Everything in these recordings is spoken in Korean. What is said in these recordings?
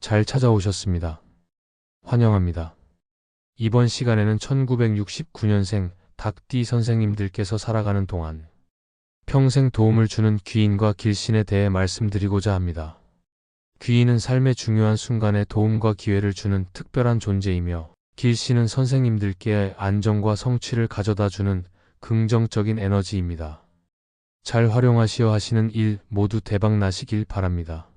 잘 찾아오셨습니다. 환영합니다. 이번 시간에는 1969년생 닭띠 선생님들께서 살아가는 동안 평생 도움을 주는 귀인과 길신에 대해 말씀드리고자 합니다. 귀인은 삶의 중요한 순간에 도움과 기회를 주는 특별한 존재이며, 길신은 선생님들께 안정과 성취를 가져다 주는 긍정적인 에너지입니다. 잘 활용하시어 하시는 일 모두 대박 나시길 바랍니다.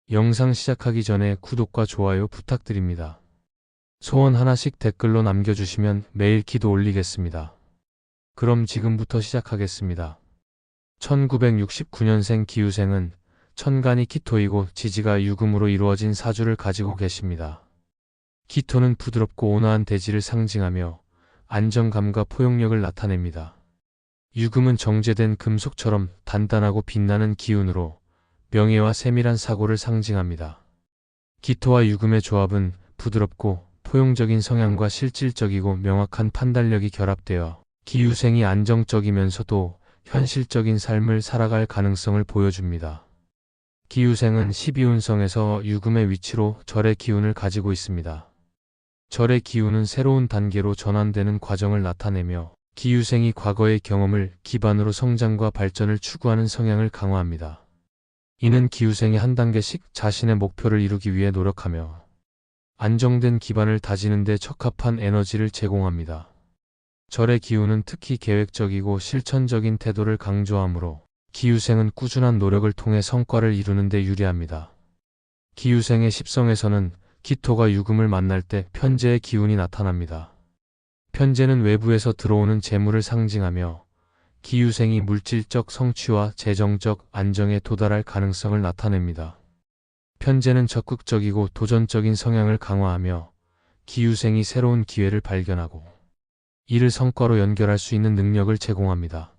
영상 시작하기 전에 구독과 좋아요 부탁드립니다. 소원 하나씩 댓글로 남겨주시면 매일 기도 올리겠습니다. 그럼 지금부터 시작하겠습니다. 1969년생 기우생은 천간이 기토이고 지지가 유금으로 이루어진 사주를 가지고 계십니다. 기토는 부드럽고 온화한 대지를 상징하며 안정감과 포용력을 나타냅니다. 유금은 정제된 금속처럼 단단하고 빛나는 기운으로 명예와 세밀한 사고를 상징합니다. 기토와 유금의 조합은 부드럽고 포용적인 성향과 실질적이고 명확한 판단력이 결합되어 기우생이 안정적이면서도 현실적인 삶을 살아갈 가능성을 보여줍니다. 기우생은 12운성에서 유금의 위치로 절의 기운을 가지고 있습니다. 절의 기운은 새로운 단계로 전환되는 과정을 나타내며, 기우생이 과거의 경험을 기반으로 성장과 발전을 추구하는 성향을 강화합니다. 이는 기우생이 한 단계씩 자신의 목표를 이루기 위해 노력하며 안정된 기반을 다지는 데 적합한 에너지를 제공합니다. 절의 기운은 특히 계획적이고 실천적인 태도를 강조하므로 기우생은 꾸준한 노력을 통해 성과를 이루는 데 유리합니다. 기우생의 십성에서는 기토가 유금을 만날 때 편재의 기운이 나타납니다. 편재는 외부에서 들어오는 재물을 상징하며, 기우생이 물질적 성취와 재정적 안정에 도달할 가능성을 나타냅니다. 편재는 적극적이고 도전적인 성향을 강화하며, 기우생이 새로운 기회를 발견하고 이를 성과로 연결할 수 있는 능력을 제공합니다.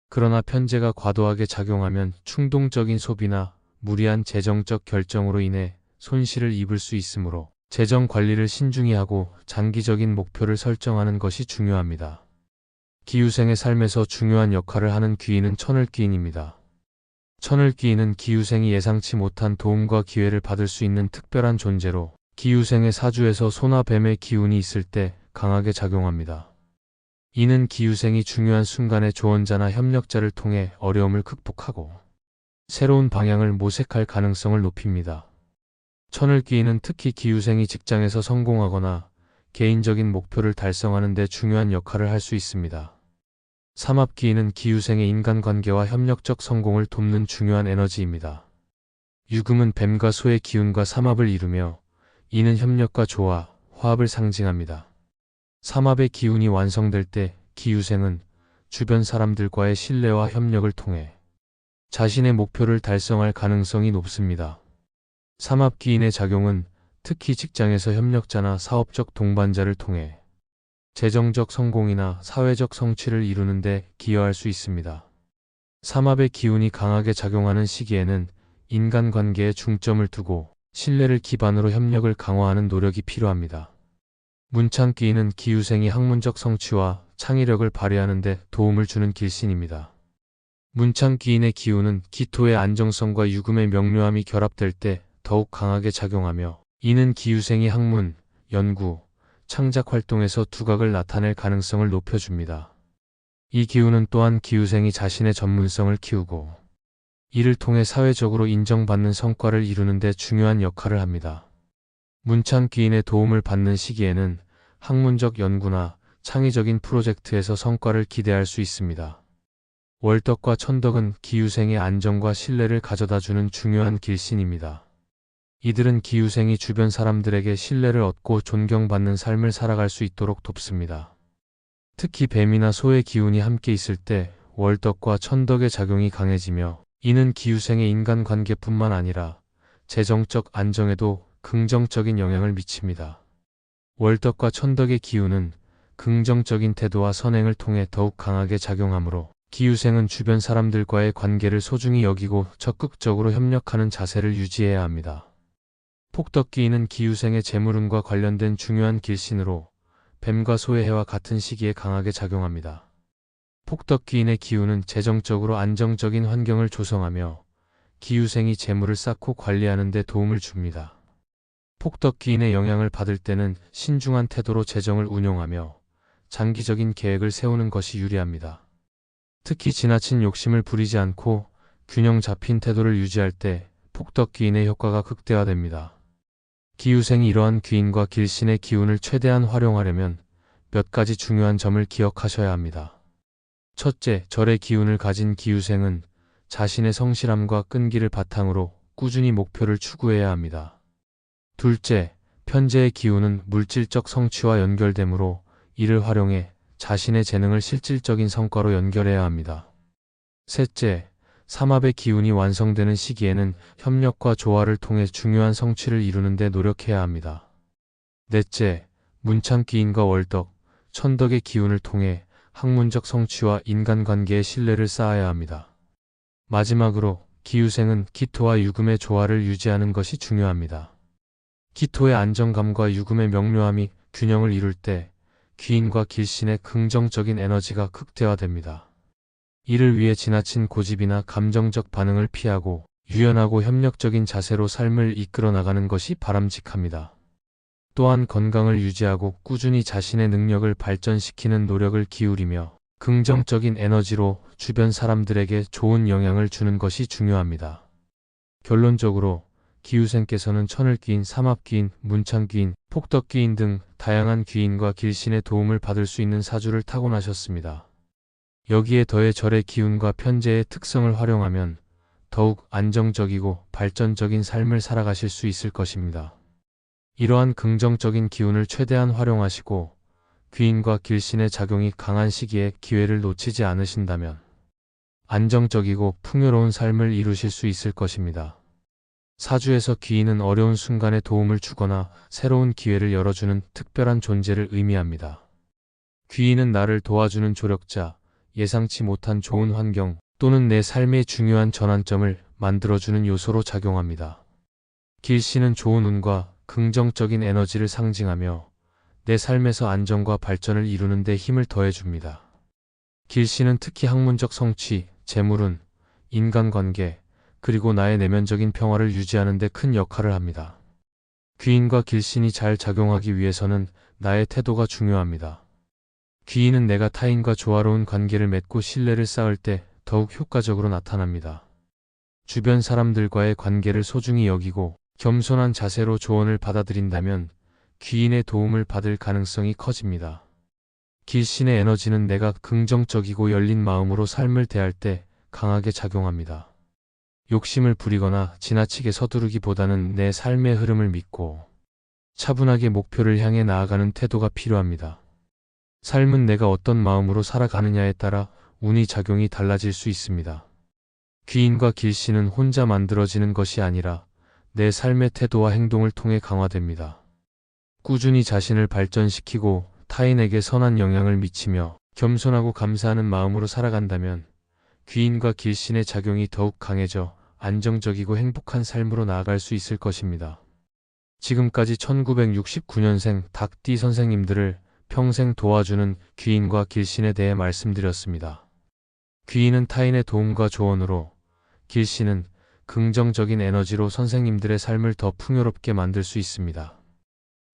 그러나 편재가 과도하게 작용하면 충동적인 소비나 무리한 재정적 결정으로 인해 손실을 입을 수 있으므로 재정 관리를 신중히 하고 장기적인 목표를 설정하는 것이 중요합니다. 기우생의 삶에서 중요한 역할을 하는 귀인은 천을귀인입니다. 천을귀인은 기우생이 예상치 못한 도움과 기회를 받을 수 있는 특별한 존재로, 기우생의 사주에서 소나 뱀의 기운이 있을 때 강하게 작용합니다. 이는 기우생이 중요한 순간에 조언자나 협력자를 통해 어려움을 극복하고 새로운 방향을 모색할 가능성을 높입니다. 천을귀인은 특히 기우생이 직장에서 성공하거나 개인적인 목표를 달성하는 데 중요한 역할을 할 수 있습니다. 삼합귀인은 기우생의 인간관계와 협력적 성공을 돕는 중요한 에너지입니다. 유금은 뱀과 소의 기운과 삼합을 이루며, 이는 협력과 조화, 화합을 상징합니다. 삼합의 기운이 완성될 때 기우생은 주변 사람들과의 신뢰와 협력을 통해 자신의 목표를 달성할 가능성이 높습니다. 삼합귀인의 작용은 특히 직장에서 협력자나 사업적 동반자를 통해 재정적 성공이나 사회적 성취를 이루는 데 기여할 수 있습니다. 삼합의 기운이 강하게 작용하는 시기에는 인간관계에 중점을 두고 신뢰를 기반으로 협력을 강화하는 노력이 필요합니다. 문창귀인은 기우생이 학문적 성취와 창의력을 발휘하는 데 도움을 주는 길신입니다. 문창귀인의 기운은 기토의 안정성과 유금의 명료함이 결합될 때 더욱 강하게 작용하며, 이는 기우생이 학문, 연구, 창작 활동에서 두각을 나타낼 가능성을 높여줍니다. 이 기운은 또한 기우생이 자신의 전문성을 키우고 이를 통해 사회적으로 인정받는 성과를 이루는 데 중요한 역할을 합니다. 문창귀인의 도움을 받는 시기에는 학문적 연구나 창의적인 프로젝트에서 성과를 기대할 수 있습니다. 월덕과 천덕은 기우생의 안정과 신뢰를 가져다주는 중요한 길신입니다. 이들은 기우생이 주변 사람들에게 신뢰를 얻고 존경받는 삶을 살아갈 수 있도록 돕습니다. 특히 뱀이나 소의 기운이 함께 있을 때 월덕과 천덕의 작용이 강해지며, 이는 기우생의 인간관계뿐만 아니라 재정적 안정에도 긍정적인 영향을 미칩니다. 월덕과 천덕의 기운은 긍정적인 태도와 선행을 통해 더욱 강하게 작용하므로, 기우생은 주변 사람들과의 관계를 소중히 여기고 적극적으로 협력하는 자세를 유지해야 합니다. 폭덕귀인은 기우생의 재물운과 관련된 중요한 길신으로 뱀과 소의 해와 같은 시기에 강하게 작용합니다. 폭덕귀인의 기운은 재정적으로 안정적인 환경을 조성하며 기우생이 재물을 쌓고 관리하는 데 도움을 줍니다. 폭덕기인의 영향을 받을 때는 신중한 태도로 재정을 운용하며 장기적인 계획을 세우는 것이 유리합니다. 특히 지나친 욕심을 부리지 않고 균형 잡힌 태도를 유지할 때 폭덕기인의 효과가 극대화됩니다. 기유생이 이러한 귀인과 길신의 기운을 최대한 활용하려면 몇 가지 중요한 점을 기억하셔야 합니다. 첫째, 절의 기운을 가진 기유생은 자신의 성실함과 끈기를 바탕으로 꾸준히 목표를 추구해야 합니다. 둘째, 편재의 기운은 물질적 성취와 연결되므로 이를 활용해 자신의 재능을 실질적인 성과로 연결해야 합니다. 셋째, 삼합의 기운이 완성되는 시기에는 협력과 조화를 통해 중요한 성취를 이루는 데 노력해야 합니다. 넷째, 문창기인과 월덕, 천덕의 기운을 통해 학문적 성취와 인간관계의 신뢰를 쌓아야 합니다. 마지막으로 기유생은 기토와 유금의 조화를 유지하는 것이 중요합니다. 기토의 안정감과 유금의 명료함이 균형을 이룰 때 귀인과 길신의 긍정적인 에너지가 극대화됩니다. 이를 위해 지나친 고집이나 감정적 반응을 피하고 유연하고 협력적인 자세로 삶을 이끌어 나가는 것이 바람직합니다. 또한 건강을 유지하고 꾸준히 자신의 능력을 발전시키는 노력을 기울이며 긍정적인 에너지로 주변 사람들에게 좋은 영향을 주는 것이 중요합니다. 결론적으로 기유생께서는 천을귀인, 삼합귀인, 문창귀인, 폭덕귀인 등 다양한 귀인과 길신의 도움을 받을 수 있는 사주를 타고나셨습니다. 여기에 더해 절의 기운과 편재의 특성을 활용하면 더욱 안정적이고 발전적인 삶을 살아가실 수 있을 것입니다. 이러한 긍정적인 기운을 최대한 활용하시고 귀인과 길신의 작용이 강한 시기에 기회를 놓치지 않으신다면 안정적이고 풍요로운 삶을 이루실 수 있을 것입니다. 사주에서 귀인은 어려운 순간에 도움을 주거나 새로운 기회를 열어주는 특별한 존재를 의미합니다. 귀인은 나를 도와주는 조력자, 예상치 못한 좋은 환경 또는 내 삶의 중요한 전환점을 만들어주는 요소로 작용합니다. 길신은 좋은 운과 긍정적인 에너지를 상징하며 내 삶에서 안정과 발전을 이루는 데 힘을 더해줍니다. 길신은 특히 학문적 성취, 재물운, 인간관계, 그리고 나의 내면적인 평화를 유지하는 데 큰 역할을 합니다. 귀인과 길신이 잘 작용하기 위해서는 나의 태도가 중요합니다. 귀인은 내가 타인과 조화로운 관계를 맺고 신뢰를 쌓을 때 더욱 효과적으로 나타납니다. 주변 사람들과의 관계를 소중히 여기고 겸손한 자세로 조언을 받아들인다면 귀인의 도움을 받을 가능성이 커집니다. 길신의 에너지는 내가 긍정적이고 열린 마음으로 삶을 대할 때 강하게 작용합니다. 욕심을 부리거나 지나치게 서두르기보다는 내 삶의 흐름을 믿고 차분하게 목표를 향해 나아가는 태도가 필요합니다. 삶은 내가 어떤 마음으로 살아가느냐에 따라 운이 작용이 달라질 수 있습니다. 귀인과 길신은 혼자 만들어지는 것이 아니라 내 삶의 태도와 행동을 통해 강화됩니다. 꾸준히 자신을 발전시키고 타인에게 선한 영향을 미치며 겸손하고 감사하는 마음으로 살아간다면 귀인과 길신의 작용이 더욱 강해져 안정적이고 행복한 삶으로 나아갈 수 있을 것입니다. 지금까지 1969년생 닭띠 선생님들을 평생 도와주는 귀인과 길신에 대해 말씀드렸습니다. 귀인은 타인의 도움과 조언으로, 길신은 긍정적인 에너지로 선생님들의 삶을 더 풍요롭게 만들 수 있습니다.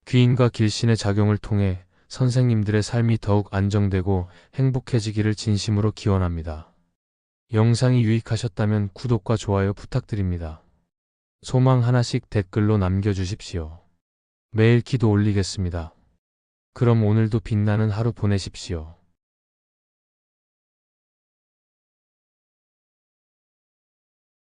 귀인과 길신의 작용을 통해 선생님들의 삶이 더욱 안정되고 행복해지기를 진심으로 기원합니다. 영상이 유익하셨다면 구독과 좋아요 부탁드립니다. 소망 하나씩 댓글로 남겨주십시오. 매일 기도 올리겠습니다. 그럼 오늘도 빛나는 하루 보내십시오.